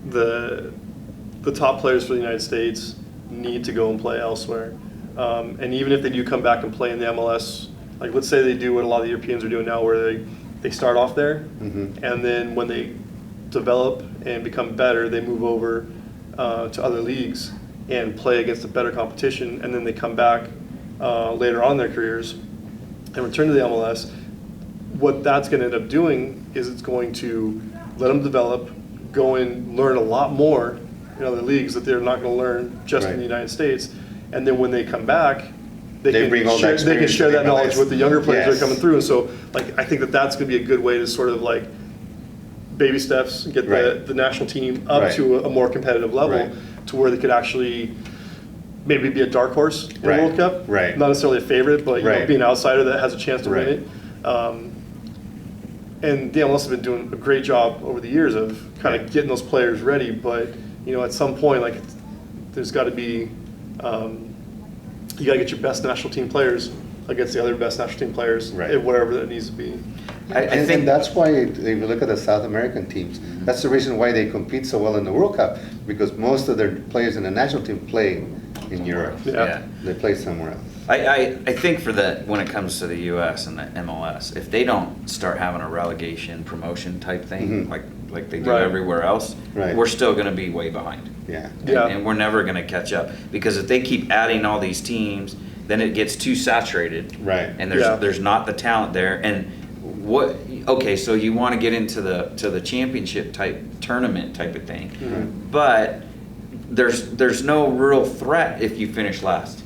[SPEAKER 2] the top players for the United States need to go and play elsewhere. And even if they do come back and play in the MLS, like let's say they do what a lot of the Europeans are doing now, where they start off there, and then when they develop and become better, they move over to other leagues and play against a better competition, and then they come back later on in their careers and return to the MLS. What that's going to end up doing is it's going to let them develop, go and learn a lot more in other leagues that they're not going to learn just in
[SPEAKER 3] Right.
[SPEAKER 2] the United States. And then when they come back,
[SPEAKER 3] They bring all that
[SPEAKER 2] they can
[SPEAKER 3] experience
[SPEAKER 2] share
[SPEAKER 3] to the
[SPEAKER 2] that knowledge
[SPEAKER 3] MLS.
[SPEAKER 2] with the younger players that
[SPEAKER 3] Yes.
[SPEAKER 2] are coming through. And so, like, I think that that's going to be a good way to sort of like baby steps, get
[SPEAKER 3] Right.
[SPEAKER 2] the national team up
[SPEAKER 3] Right.
[SPEAKER 2] to a more competitive level,
[SPEAKER 3] Right.
[SPEAKER 2] to where they could actually maybe be a dark horse in
[SPEAKER 3] Right.
[SPEAKER 2] the World Cup.
[SPEAKER 3] Right.
[SPEAKER 2] Not necessarily a favorite, but you know,
[SPEAKER 3] Right.
[SPEAKER 2] be an outsider that has a chance to
[SPEAKER 3] Right.
[SPEAKER 2] win it. And the MLS has been doing a great job over the years of kind of
[SPEAKER 3] Right.
[SPEAKER 2] getting those players ready. But you know, at some point, like there's got to be you got to get your best national team players against the other best national team players,
[SPEAKER 3] Right.
[SPEAKER 2] at whatever that needs to be.
[SPEAKER 1] I
[SPEAKER 3] And
[SPEAKER 1] think
[SPEAKER 3] that's why, if you look at the South American teams, that's the reason why they compete so well in the World Cup, because most of their players in the national team play in Europe.
[SPEAKER 2] Yeah.
[SPEAKER 3] They play somewhere else.
[SPEAKER 1] I think for when it comes to the U.S. and the MLS, if they don't start having a relegation promotion type thing,
[SPEAKER 3] Mhm.
[SPEAKER 1] like they do
[SPEAKER 2] Right.
[SPEAKER 1] everywhere else,
[SPEAKER 3] Right.
[SPEAKER 1] we're still going to be way behind.
[SPEAKER 3] Yeah.
[SPEAKER 2] Yeah.
[SPEAKER 1] And we're never going to catch up, because if they keep adding all these teams, then it gets too saturated.
[SPEAKER 3] Right.
[SPEAKER 1] And
[SPEAKER 2] Yeah.
[SPEAKER 1] there's not the talent there. And okay, so you want to get into the championship type tournament type of thing, but there's no real threat if you finish last.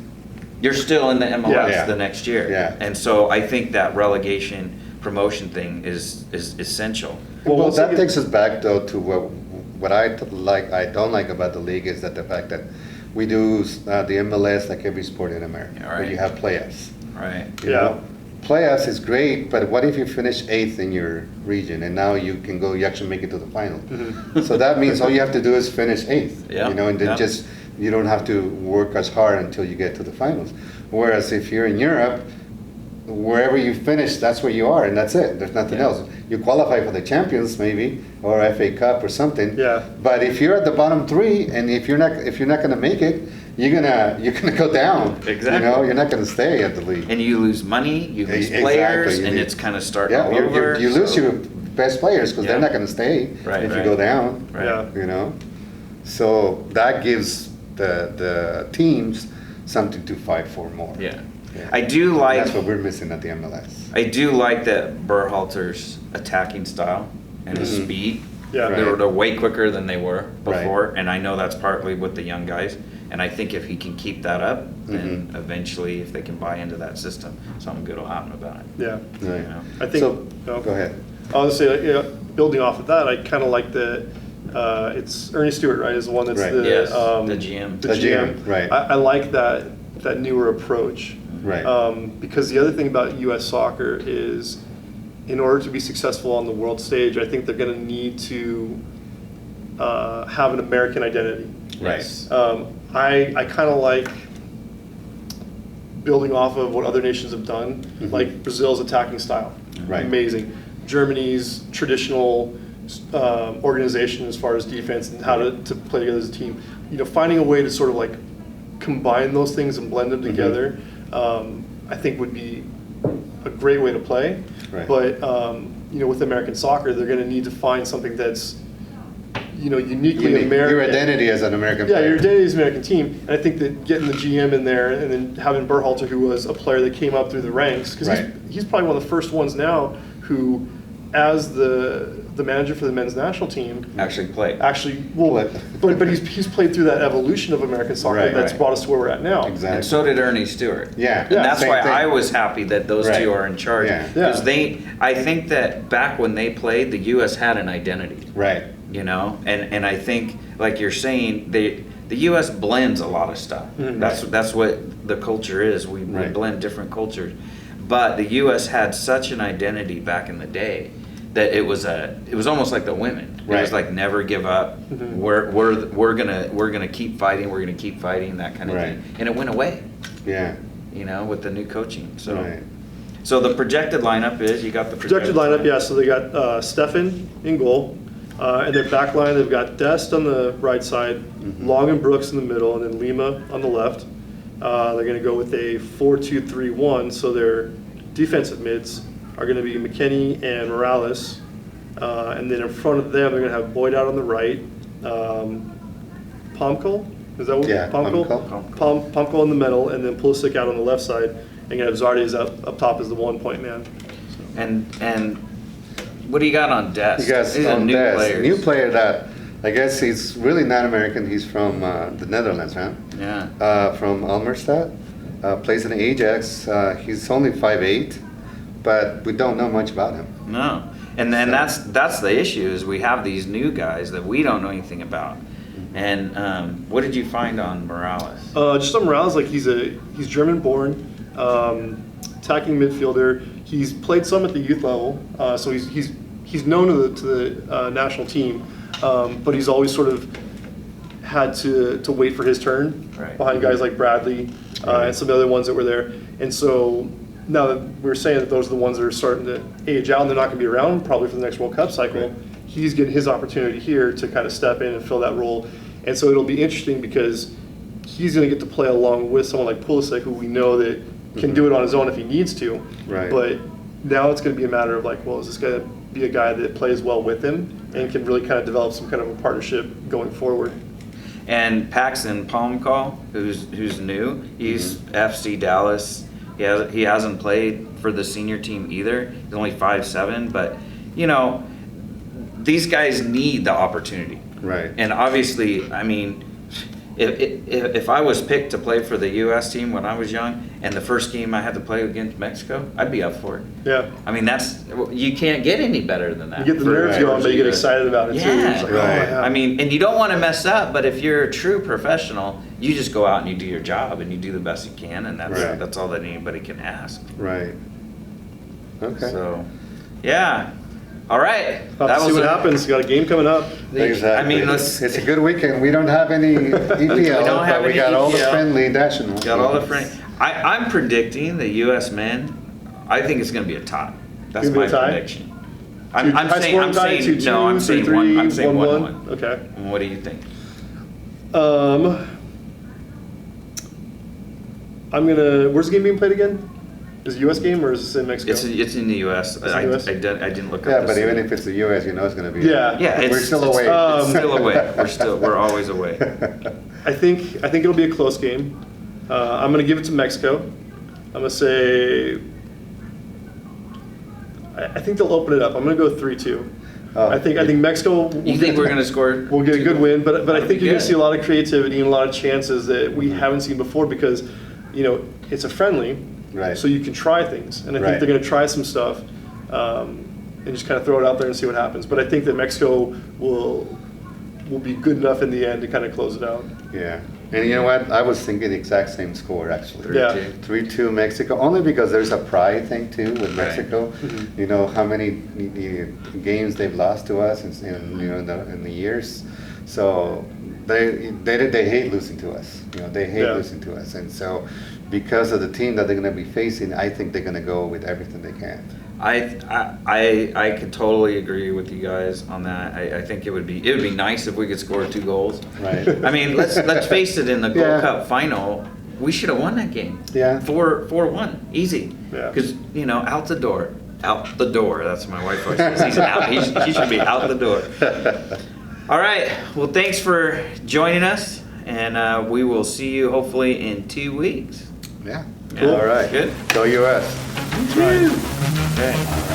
[SPEAKER 1] You're still in the MLS
[SPEAKER 3] Yeah.
[SPEAKER 1] the next year.
[SPEAKER 3] Yeah.
[SPEAKER 1] And so I think that relegation promotion thing is essential.
[SPEAKER 2] Well,
[SPEAKER 3] Well,
[SPEAKER 2] once
[SPEAKER 3] that
[SPEAKER 2] they get-
[SPEAKER 3] takes us back though to what I don't like about the league is that the fact that we do the MLS like every sport in America,
[SPEAKER 1] Yeah,
[SPEAKER 3] where
[SPEAKER 1] right.
[SPEAKER 3] you have playoffs.
[SPEAKER 1] Right.
[SPEAKER 3] You
[SPEAKER 2] Yeah.
[SPEAKER 3] know? Playoffs is great, but what if you finish 8th in your region and now you actually make it to the final? So that means all you have to do is finish 8th,
[SPEAKER 1] Yeah,
[SPEAKER 3] you know, and then
[SPEAKER 1] yeah.
[SPEAKER 3] you don't have to work as hard until you get to the finals. Whereas if you're in Europe, wherever you finish, that's where you are, and that's it. There's nothing
[SPEAKER 1] Yeah.
[SPEAKER 3] else. You qualify for the Champions maybe, or FA Cup or something.
[SPEAKER 2] Yeah.
[SPEAKER 3] But if you're at the bottom 3, and if you're not going to make it, you're gonna go down.
[SPEAKER 1] Exactly.
[SPEAKER 3] You know, you're not going to stay at the league.
[SPEAKER 1] And you lose money, you lose
[SPEAKER 3] Exactly,
[SPEAKER 1] players,
[SPEAKER 3] you
[SPEAKER 1] and
[SPEAKER 3] lose-
[SPEAKER 1] it's kind of starting
[SPEAKER 3] Yeah, well,
[SPEAKER 1] over.
[SPEAKER 3] you lose
[SPEAKER 1] so-
[SPEAKER 3] your best players because
[SPEAKER 1] Yeah.
[SPEAKER 3] they're not going to stay
[SPEAKER 1] Right,
[SPEAKER 3] if you
[SPEAKER 1] right.
[SPEAKER 3] go down.
[SPEAKER 1] Right.
[SPEAKER 2] Yeah.
[SPEAKER 3] You know, so that gives the teams something to fight for more.
[SPEAKER 1] Yeah.
[SPEAKER 3] Yeah.
[SPEAKER 1] I do like.
[SPEAKER 3] That's what we're missing at the MLS.
[SPEAKER 1] I do like that Berhalter's attacking style and his
[SPEAKER 3] Mhm.
[SPEAKER 1] speed.
[SPEAKER 2] Yeah.
[SPEAKER 1] They're way quicker than they were
[SPEAKER 3] Right.
[SPEAKER 1] before, and I know that's partly with the young guys. And I think if he can keep that up, then
[SPEAKER 3] Mhm.
[SPEAKER 1] eventually, if they can buy into that system, something good will happen about it.
[SPEAKER 2] Yeah.
[SPEAKER 3] Right.
[SPEAKER 1] You know?
[SPEAKER 2] I think.
[SPEAKER 3] So,
[SPEAKER 2] no.
[SPEAKER 3] go ahead.
[SPEAKER 2] I was gonna say, you know, building off of that, I kind of like the. It's Ernie Stewart, right? Is the one that's
[SPEAKER 3] Right.
[SPEAKER 2] the
[SPEAKER 1] Yes, the GM.
[SPEAKER 2] The
[SPEAKER 3] The
[SPEAKER 2] GM,
[SPEAKER 3] GM, right.
[SPEAKER 2] I like that newer approach.
[SPEAKER 3] Right.
[SPEAKER 2] Because the other thing about U.S. soccer is, in order to be successful on the world stage, I think they're going to need to have an American identity.
[SPEAKER 3] Right.
[SPEAKER 2] I kind of like building off of what other nations have done,
[SPEAKER 3] Mhm.
[SPEAKER 2] like Brazil's attacking style.
[SPEAKER 3] Right.
[SPEAKER 2] Amazing. Germany's traditional organization as far as defense and how to play together as a team. You know, finding a way to sort of like combine those things and blend them
[SPEAKER 3] Mhm.
[SPEAKER 2] together, I think would be a great way to play.
[SPEAKER 3] Right.
[SPEAKER 2] But you know, with American soccer, they're going to need to find something that's, you know, uniquely
[SPEAKER 3] Unique.
[SPEAKER 2] American.
[SPEAKER 3] Your identity as an American
[SPEAKER 2] Yeah,
[SPEAKER 3] player.
[SPEAKER 2] your identity is an American team, and I think that getting the GM in there and then having Berhalter, who was a player that came up through the ranks, because
[SPEAKER 3] Right.
[SPEAKER 2] he's probably one of the first ones now who, as the manager for the men's national team,
[SPEAKER 1] Actually play.
[SPEAKER 2] actually, well, but he's played through that evolution of American soccer
[SPEAKER 3] Right,
[SPEAKER 2] that's
[SPEAKER 3] right.
[SPEAKER 2] brought us to where we're at now.
[SPEAKER 3] Exactly.
[SPEAKER 1] And so did Ernie Stewart.
[SPEAKER 3] Yeah.
[SPEAKER 1] And that's
[SPEAKER 3] Same
[SPEAKER 1] why
[SPEAKER 3] thing.
[SPEAKER 1] I was happy that those
[SPEAKER 3] Right.
[SPEAKER 1] two are in charge.
[SPEAKER 3] Yeah.
[SPEAKER 1] Because
[SPEAKER 2] Yeah.
[SPEAKER 1] I think that back when they played, the U.S. had an identity.
[SPEAKER 3] Right.
[SPEAKER 1] You know, and I think, like you're saying, the U.S. blends a lot of stuff.
[SPEAKER 2] Mhm.
[SPEAKER 1] That's what the culture is. We
[SPEAKER 3] Right.
[SPEAKER 1] blend different cultures. But the U.S. had such an identity back in the day that it was almost like the women. It was
[SPEAKER 3] Right.
[SPEAKER 1] like never give up.
[SPEAKER 2] Mhm.
[SPEAKER 1] We're gonna keep fighting. We're gonna keep fighting. That kind of
[SPEAKER 3] Right.
[SPEAKER 1] thing. And it went away.
[SPEAKER 3] Yeah.
[SPEAKER 1] With the new coaching. So.
[SPEAKER 3] Right.
[SPEAKER 1] So the projected lineup is, you got the
[SPEAKER 2] Projected lineup, yeah, so they got Stefan in goal, and their back line, they've got Dest on the right side, Long and Brooks in the middle, and then Lima on the left. They're gonna go with a 4-2-3-1, so their defensive mids are gonna be McKinney and Morales. And then in front of them, they're gonna have Boyd out on the right, Pomkol, is that what?
[SPEAKER 3] Yeah, Pomkol.
[SPEAKER 2] Pomkol in the middle, and then Pulisic out on the left side, and you have Zardes up top as the 1-point man.
[SPEAKER 1] And what do you got on Des?
[SPEAKER 3] You guys
[SPEAKER 1] These are
[SPEAKER 3] on
[SPEAKER 1] new
[SPEAKER 3] Des,
[SPEAKER 1] players.
[SPEAKER 3] new player that I guess he's really not American. He's from the Netherlands, huh?
[SPEAKER 1] Yeah.
[SPEAKER 3] From Almerstad. Plays in Ajax. He's only 5'8", but we don't know much about him.
[SPEAKER 1] No. And then
[SPEAKER 3] So-
[SPEAKER 1] that's the issue is we have these new guys that we don't know anything about. And what did you find on Morales?
[SPEAKER 2] Just on Morales, like he's German-born, attacking midfielder. He's played some at the youth level, so he's known to the national team, but he's always sort of had to wait for his turn
[SPEAKER 1] Right.
[SPEAKER 2] behind guys like Bradley and some of the other ones that were there. And so now that we're saying that those are the ones that are starting to age out and they're not going to be around probably for the next World Cup cycle,
[SPEAKER 3] Right.
[SPEAKER 2] he's getting his opportunity here to kind of step in and fill that role. And so it'll be interesting because he's going to get to play along with someone like Pulisic, who we know that can do it on his own if he needs to.
[SPEAKER 3] Right.
[SPEAKER 2] But now it's going to be a matter of like, well, is this going to be a guy that plays well with him and can really kind of develop some kind of a partnership going forward?
[SPEAKER 1] And Paxton Palmcall, who's new, he's FC Dallas. He hasn't played for the senior team either. He's only 5'7", but these guys need the opportunity.
[SPEAKER 3] Right.
[SPEAKER 1] And obviously, I mean, if I was picked to play for the U.S. team when I was young, and the first game I had to play against Mexico, I'd be up for it.
[SPEAKER 2] Yeah.
[SPEAKER 1] I mean, you can't get any better than that.
[SPEAKER 2] You get the nerves
[SPEAKER 3] Right.
[SPEAKER 2] going, but you get excited about it too.
[SPEAKER 1] Yeah.
[SPEAKER 2] It's like,
[SPEAKER 3] Right.
[SPEAKER 2] oh, yeah.
[SPEAKER 1] I mean, and you don't want to mess up, but if you're a true professional, you just go out and you do your job and you do the best you can, and
[SPEAKER 3] Right.
[SPEAKER 1] that's all that anybody can ask.
[SPEAKER 3] Right. Okay.
[SPEAKER 1] So, yeah. All right.
[SPEAKER 2] Have to see what happens. Got a game coming up.
[SPEAKER 3] Exactly.
[SPEAKER 1] I mean, let's.
[SPEAKER 3] It's a good weekend. We don't have any EPL,
[SPEAKER 1] don't have
[SPEAKER 3] but we
[SPEAKER 1] any
[SPEAKER 3] got all the
[SPEAKER 1] EPL.
[SPEAKER 3] friendly national.
[SPEAKER 1] Got all the friends. I'm predicting the U.S. men. I think it's going to be a tie. That's
[SPEAKER 2] Gonna be
[SPEAKER 1] my
[SPEAKER 2] a tie?
[SPEAKER 1] prediction. I'm saying
[SPEAKER 2] 2-2,
[SPEAKER 1] no. I'm saying
[SPEAKER 2] 3-3,
[SPEAKER 1] 1. I'm saying 1-1.
[SPEAKER 2] Okay.
[SPEAKER 1] And what do you think?
[SPEAKER 2] I'm gonna. Where's the game being played again? Is it a U.S. game or is it in Mexico?
[SPEAKER 1] It's in the U.S.
[SPEAKER 2] in the US?
[SPEAKER 1] I didn't look up.
[SPEAKER 3] Yeah,
[SPEAKER 1] the
[SPEAKER 3] but
[SPEAKER 1] city.
[SPEAKER 3] even if it's the U.S., you know it's going to be.
[SPEAKER 2] Yeah.
[SPEAKER 1] Yeah,
[SPEAKER 3] We're still away.
[SPEAKER 1] It's still away. We're always away.
[SPEAKER 2] I think it'll be a close game. I'm gonna give it to Mexico. I'm gonna say. I think they'll open it up. I'm gonna go 3-2.
[SPEAKER 3] Oh.
[SPEAKER 2] I think Mexico.
[SPEAKER 1] You think we're going to score?
[SPEAKER 2] We'll get a good win, but I
[SPEAKER 1] That'd
[SPEAKER 2] think
[SPEAKER 1] be
[SPEAKER 2] you're going to
[SPEAKER 1] good.
[SPEAKER 2] see a lot of creativity and a lot of chances that we haven't seen before because, it's a friendly,
[SPEAKER 3] Right.
[SPEAKER 2] so you can try things, and I think
[SPEAKER 3] Right.
[SPEAKER 2] they're going to try some stuff and just kind of throw it out there and see what happens. But I think that Mexico will be good enough in the end to kind of close it out.
[SPEAKER 3] Yeah. And you know what? I was thinking the exact same score, actually.
[SPEAKER 2] Yeah.
[SPEAKER 3] 3-2 Mexico, only because there's a pride thing too with
[SPEAKER 1] Right.
[SPEAKER 3] Mexico.
[SPEAKER 2] Mhm.
[SPEAKER 3] You know how many games they've lost to us in the years. So they hate losing to us. They hate
[SPEAKER 2] Yeah.
[SPEAKER 3] losing to us. And so because of the team that they're going to be facing, I think they're going to go with everything they can.
[SPEAKER 1] I could totally agree with you guys on that. I think it would be nice if we could score 2 goals.
[SPEAKER 3] Right.
[SPEAKER 1] I mean, let's face it. In the Gold
[SPEAKER 3] Yeah.
[SPEAKER 1] Cup final, we should have won that game.
[SPEAKER 3] Yeah.
[SPEAKER 1] 4-1, easy.
[SPEAKER 2] Yeah.
[SPEAKER 1] Because out the door. Out the door. That's my wife always says. He's out. He should be out the door. All right. Well, thanks for joining us, and we will see you hopefully in 2 weeks.
[SPEAKER 3] Yeah.
[SPEAKER 1] Yeah.
[SPEAKER 3] All right.
[SPEAKER 1] Good.
[SPEAKER 3] Go US.
[SPEAKER 2] Right.
[SPEAKER 1] Okay.